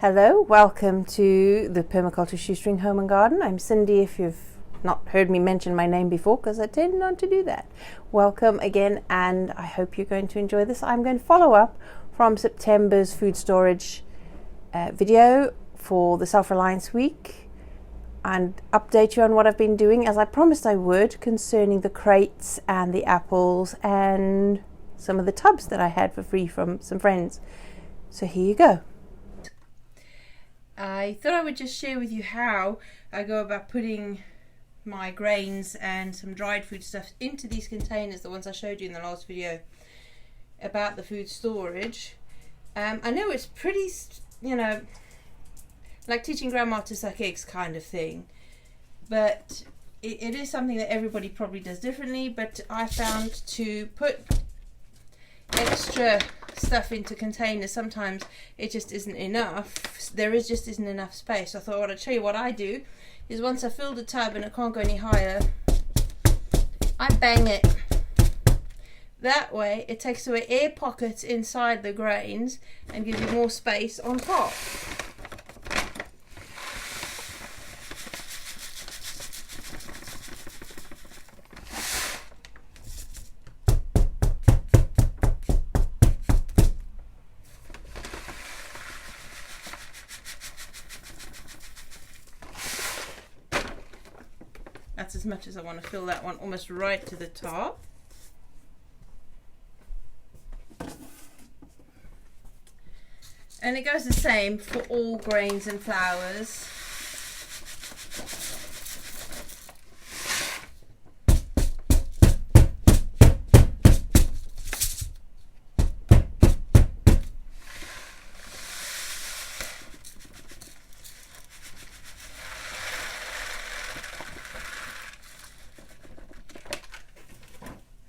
Hello, welcome to the Permaculture Shoestring Home and Garden. I'm Cindy, if you've not heard me mention my name before, because I tend not to do that. Welcome again, and I hope you're going to enjoy this. I'm going to follow up from September's food storage video for the Self-Reliance Week and update you on what I've been doing, as I promised I would, concerning the crates and the apples and some of the tubs that I had for free from some friends. So here you go. I thought I would just share with you how I go about putting my grains and some dried food stuff into these containers, the ones I showed you in the last video about the food storage. I know it's pretty, like teaching grandma to suck eggs kind of thing, but it is something that everybody probably does differently. But I found to put extra stuff into containers, sometimes it just isn't enough. There just isn't enough space. I thought, I'd show you what I do is, once I filled a tub and it can't go any higher, I bang it. That way it takes away air pockets inside the grains and gives you more space on top. That's as much as I want to fill that one, almost right to the top. And it goes the same for all grains and flours.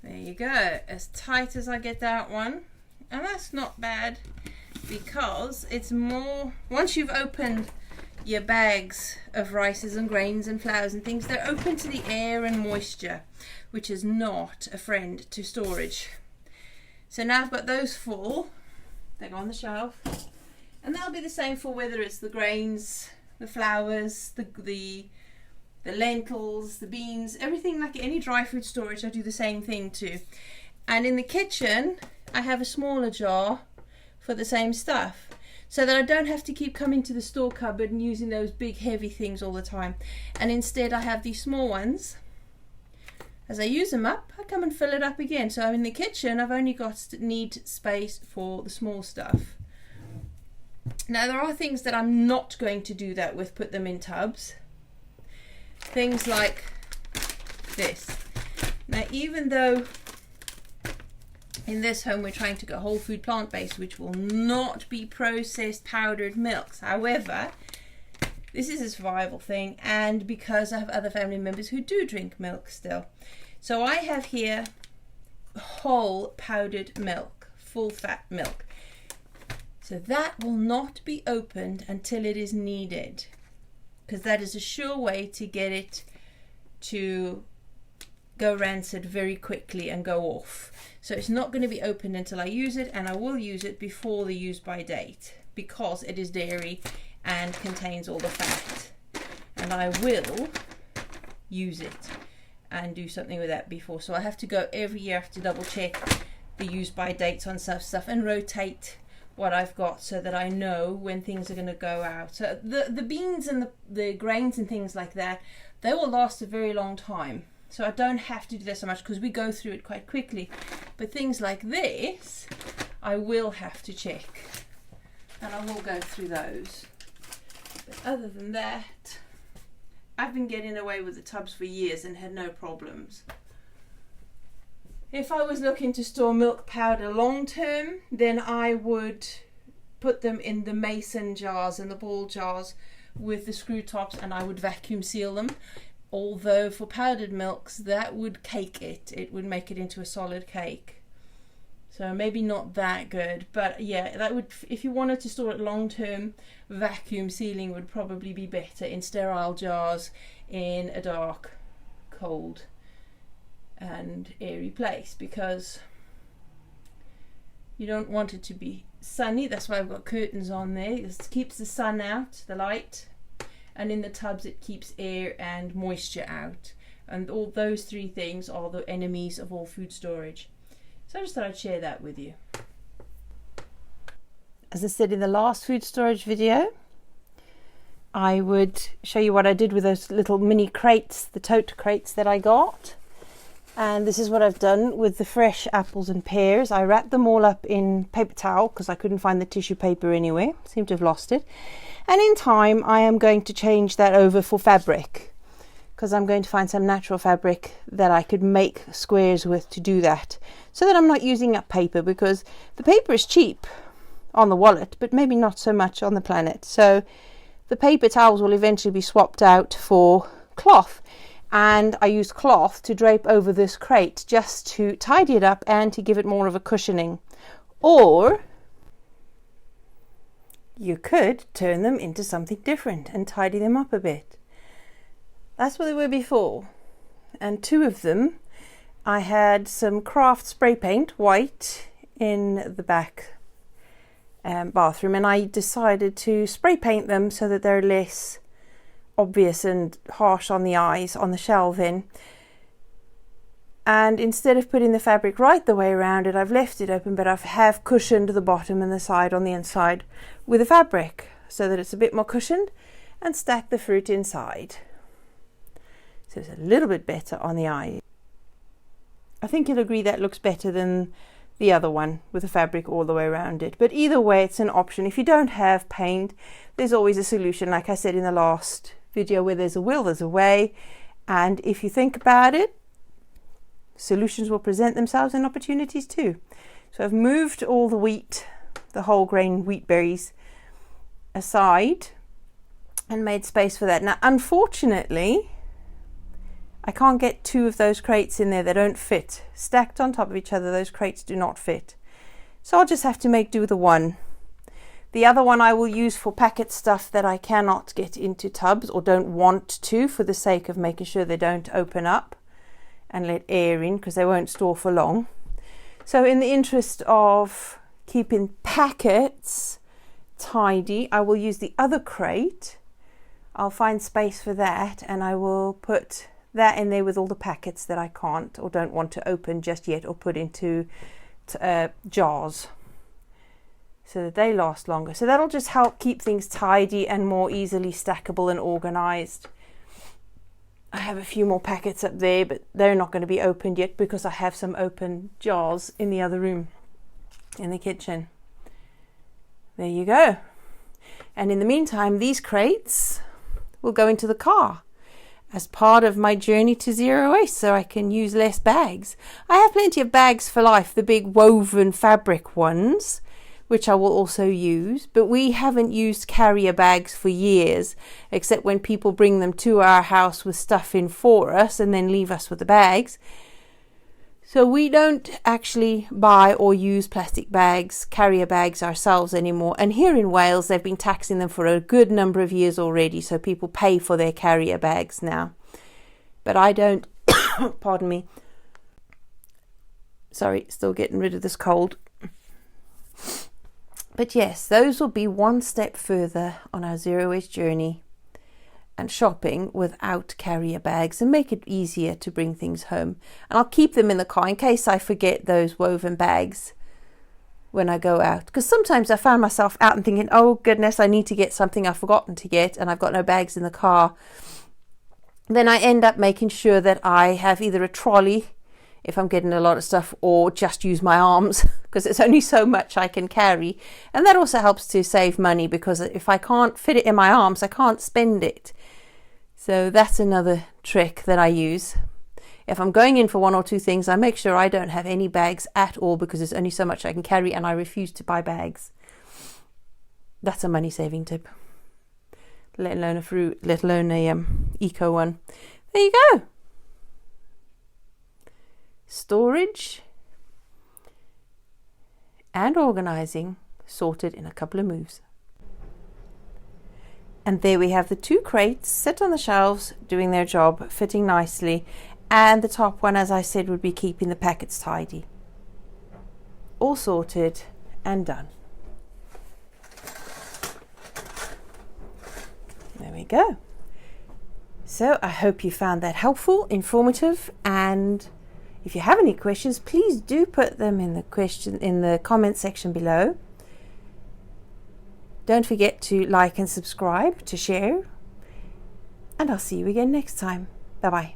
There you go, as tight as I get that one. And that's not bad, because it's more, once you've opened your bags of rices and grains and flours and things, they're open to the air and moisture, which is not a friend to storage. So now I've got those full, they go on the shelf, and that'll be the same for whether it's the grains, the flours, the lentils, the beans, everything, like any dry food storage. I do the same thing too. And in the kitchen I have a smaller jar for the same stuff, so that I don't have to keep coming to the store cupboard and using those big heavy things all the time. And instead I have these small ones. As I use them up, I come and fill it up again. So in the kitchen I've only need space for the small stuff. Now there are things that I'm not going to do that with, put them in tubs. Things like this. Now, even though in this home we're trying to go whole food plant-based, which will not be processed powdered milks, however, this is a survival thing, and because I have other family members who do drink milk still. So I have here whole powdered milk, full fat milk. So that will not be opened until it is needed, because that is a sure way to get it to go rancid very quickly and go off. So it's not going to be opened until I use it, and I will use it before the use by date, because it is dairy and contains all the fat, and I will use it and do something with that before. So I have to go every year, I have to double check the use by dates on stuff and rotate what I've got, so that I know when things are going to go out. So the beans and the grains and things like that, they will last a very long time, so I don't have to do that so much, because we go through it quite quickly. But things like this I will have to check, and I will go through those. But other than that, I've been getting away with the tubs for years and had no problems. If I was looking to store milk powder long term, then I would put them in the mason jars and the ball jars with the screw tops, and I would vacuum seal them. Although for powdered milks, that would cake it. It would make it into a solid cake. So maybe not that good, but yeah, that would, if you wanted to store it long term, vacuum sealing would probably be better in sterile jars in a dark, cold and airy place, because you don't want it to be sunny, that's why I've got curtains on there. This keeps the sun out, the light, and in the tubs it keeps air and moisture out. And all those three things are the enemies of all food storage. So I just thought I'd share that with you. As I said in the last food storage video, I would show you what I did with those little mini crates, the tote crates that I got. And this is what I've done with the fresh apples and pears. I wrapped them all up in paper towel because I couldn't find the tissue paper anywhere. Seem to have lost it. And in time I am going to change that over for fabric, because I'm going to find some natural fabric that I could make squares with to do that, so that I'm not using up paper, because the paper is cheap on the wallet but maybe not so much on the planet. So the paper towels will eventually be swapped out for cloth, and I use cloth to drape over this crate just to tidy it up and to give it more of a cushioning. Or you could turn them into something different and tidy them up a bit. That's what they were before. And two of them, I had some craft spray paint, white, in the back bathroom, and I decided to spray paint them so that they're less obvious and harsh on the eyes on the shelving. And instead of putting the fabric right the way around it, I've left it open, but I have cushioned the bottom and the side on the inside with the fabric so that it's a bit more cushioned, and stacked the fruit inside. So it's a little bit better on the eye. I think you'll agree that looks better than the other one with the fabric all the way around it. But either way, it's an option. If you don't have paint, there's always a solution. Like I said in the last video, where there's a will, there's a way. And if you think about it, solutions will present themselves and opportunities too. So I've moved all the wheat, the whole grain wheat berries, aside and made space for that. Now, unfortunately, I can't get two of those crates in there. They don't fit. Stacked on top of each other, those crates do not fit. So I'll just have to make do with the one. The other one I will use for packet stuff that I cannot get into tubs or don't want to, for the sake of making sure they don't open up and let air in, because they won't store for long. So in the interest of keeping packets tidy, I will use the other crate. I'll find space for that, and I will put that in there with all the packets that I can't or don't want to open just yet, or put into jars, so that they last longer. So that'll just help keep things tidy and more easily stackable and organized. I have a few more packets up there, but they're not going to be opened yet because I have some open jars in the other room, in the kitchen. There you go. And in the meantime, these crates will go into the car as part of my journey to zero waste, so I can use less bags. I have plenty of bags for life, the big woven fabric ones, which I will also use, but we haven't used carrier bags for years, except when people bring them to our house with stuff in for us and then leave us with the bags. So we don't actually buy or use plastic bags, carrier bags ourselves anymore. And here in Wales, they've been taxing them for a good number of years already, so people pay for their carrier bags now. But I don't, pardon me. Sorry, still getting rid of this cold. But yes, those will be one step further on our zero waste journey and shopping without carrier bags, and make it easier to bring things home. And I'll keep them in the car in case I forget those woven bags when I go out, because sometimes I found myself out and thinking, oh goodness, I need to get something I've forgotten to get and I've got no bags in the car. Then I end up making sure that I have either a trolley if I'm getting a lot of stuff, or just use my arms, because it's only so much I can carry. And that also helps to save money, because if I can't fit it in my arms, I can't spend it. So that's another trick that I use. If I'm going in for one or two things, I make sure I don't have any bags at all, because there's only so much I can carry, and I refuse to buy bags. That's a money saving tip. Let alone a fruit, let alone a eco one. There you go. Storage and organizing sorted in a couple of moves. And there we have the two crates set on the shelves, doing their job, fitting nicely, and the top one, as I said, would be keeping the packets tidy. All sorted and done. go. So I hope you found that helpful, informative, and if you have any questions, please do put them in the comment section below. Don't forget to like and subscribe, to share, and I'll see you again next time. Bye-bye.